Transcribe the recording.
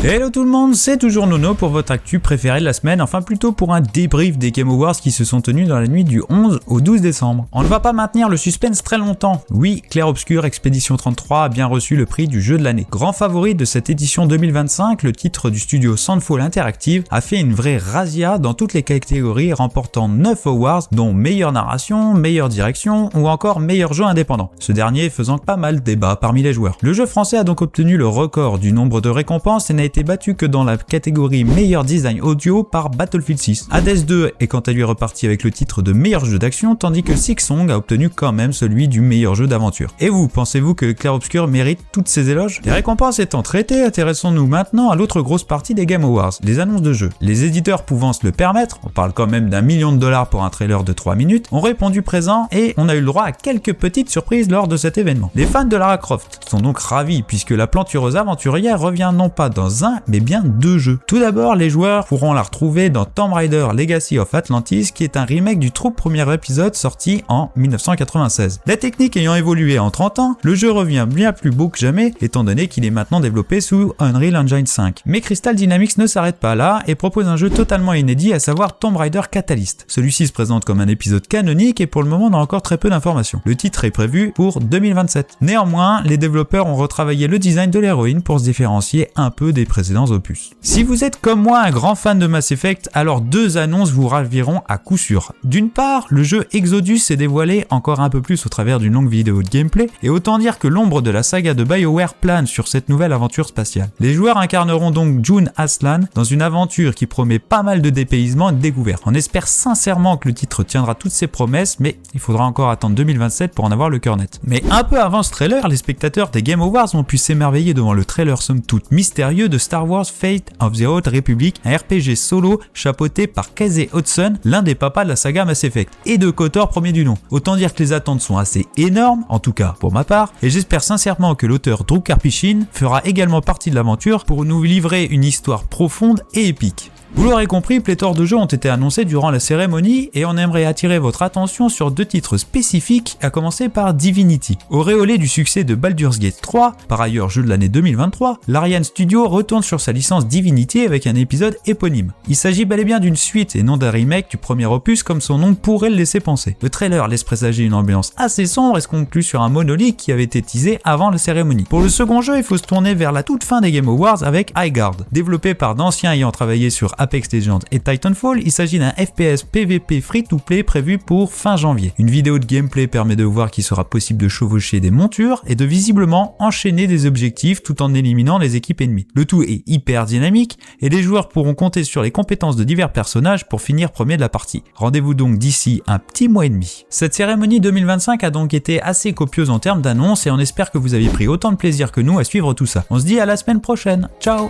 Hello tout le monde, c'est toujours Nono pour votre actu préféré de la semaine, enfin plutôt pour un débrief des Game Awards qui se sont tenus dans la nuit du 11 au 12 décembre. On ne va pas maintenir le suspense très longtemps. Oui, Clair Obscur Expedition 33 a bien reçu le prix du jeu de l'année. Grand favori de cette édition 2025, le titre du studio Soundfall Interactive a fait une vraie razzia dans toutes les catégories, remportant 9 awards dont meilleure narration, meilleure direction ou encore meilleur jeu indépendant. Ce dernier faisant pas mal débat parmi les joueurs. Le jeu français a donc obtenu le record du nombre de récompenses et n'a été battu que dans la catégorie meilleur design audio par Battlefield 6. Hades 2 est quant à lui reparti avec le titre de meilleur jeu d'action, tandis que Silksong a obtenu quand même celui du meilleur jeu d'aventure. Et vous, pensez-vous que Clair Obscur mérite toutes ces éloges? Les récompenses étant traitées, intéressons-nous maintenant à l'autre grosse partie des Game Awards, les annonces de jeux. Les éditeurs pouvant se le permettre, on parle quand même d'1 million de dollars pour un trailer de 3 minutes, ont répondu présent et on a eu le droit à quelques petites surprises lors de cet événement. Les fans de Lara Croft sont donc ravis puisque la plantureuse aventurière revient non pas dans un, mais bien 2 jeux. Tout d'abord, les joueurs pourront la retrouver dans Tomb Raider Legacy of Atlantis, qui est un remake du tout premier épisode sorti en 1996. La technique ayant évolué en 30 ans, le jeu revient bien plus beau que jamais, étant donné qu'il est maintenant développé sous Unreal Engine 5. Mais Crystal Dynamics ne s'arrête pas là et propose un jeu totalement inédit, à savoir Tomb Raider Catalyst. Celui-ci se présente comme un épisode canonique et pour le moment on a encore très peu d'informations. Le titre est prévu pour 2027. Néanmoins, les développeurs ont retravaillé le design de l'héroïne pour se différencier un peu des précédents opus. Si vous êtes comme moi un grand fan de Mass Effect, alors 2 annonces vous raviront à coup sûr. D'une part, le jeu Exodus s'est dévoilé encore un peu plus au travers d'une longue vidéo de gameplay, et autant dire que l'ombre de la saga de BioWare plane sur cette nouvelle aventure spatiale. Les joueurs incarneront donc June Aslan dans une aventure qui promet pas mal de dépaysement et de découvertes. On espère sincèrement que le titre tiendra toutes ses promesses, mais il faudra encore attendre 2027 pour en avoir le cœur net. Mais un peu avant ce trailer, les spectateurs des Game Awards ont pu s'émerveiller devant le trailer somme toute mystérieux de Star Wars Fate of the Old Republic, un RPG solo chapeauté par Casey Hudson, l'un des papas de la saga Mass Effect, et de KOTOR premier du nom. Autant dire que les attentes sont assez énormes, en tout cas pour ma part, et j'espère sincèrement que l'auteur Drew Karpyshyn fera également partie de l'aventure pour nous livrer une histoire profonde et épique. Vous l'aurez compris, pléthore de jeux ont été annoncés durant la cérémonie et on aimerait attirer votre attention sur 2 titres spécifiques, à commencer par Divinity. Auréolé du succès de Baldur's Gate 3, par ailleurs jeu de l'année 2023, l'Ariane Studio retourne sur sa licence Divinity avec un épisode éponyme. Il s'agit bel et bien d'une suite et non d'un remake du premier opus comme son nom pourrait le laisser penser. Le trailer laisse présager une ambiance assez sombre et se conclut sur un monolithe qui avait été teasé avant la cérémonie. Pour le second jeu, il faut se tourner vers la toute fin des Game Awards avec Highguard. Développé par d'anciens ayant travaillé sur Apex Legends et Titanfall, il s'agit d'un FPS PvP free-to-play prévu pour fin janvier. Une vidéo de gameplay permet de voir qu'il sera possible de chevaucher des montures et de visiblement enchaîner des objectifs tout en éliminant les équipes ennemies. Le tout est hyper dynamique et les joueurs pourront compter sur les compétences de divers personnages pour finir premier de la partie. Rendez-vous donc d'ici un petit mois et demi. Cette cérémonie 2025 a donc été assez copieuse en termes d'annonces et on espère que vous avez pris autant de plaisir que nous à suivre tout ça. On se dit à la semaine prochaine. Ciao!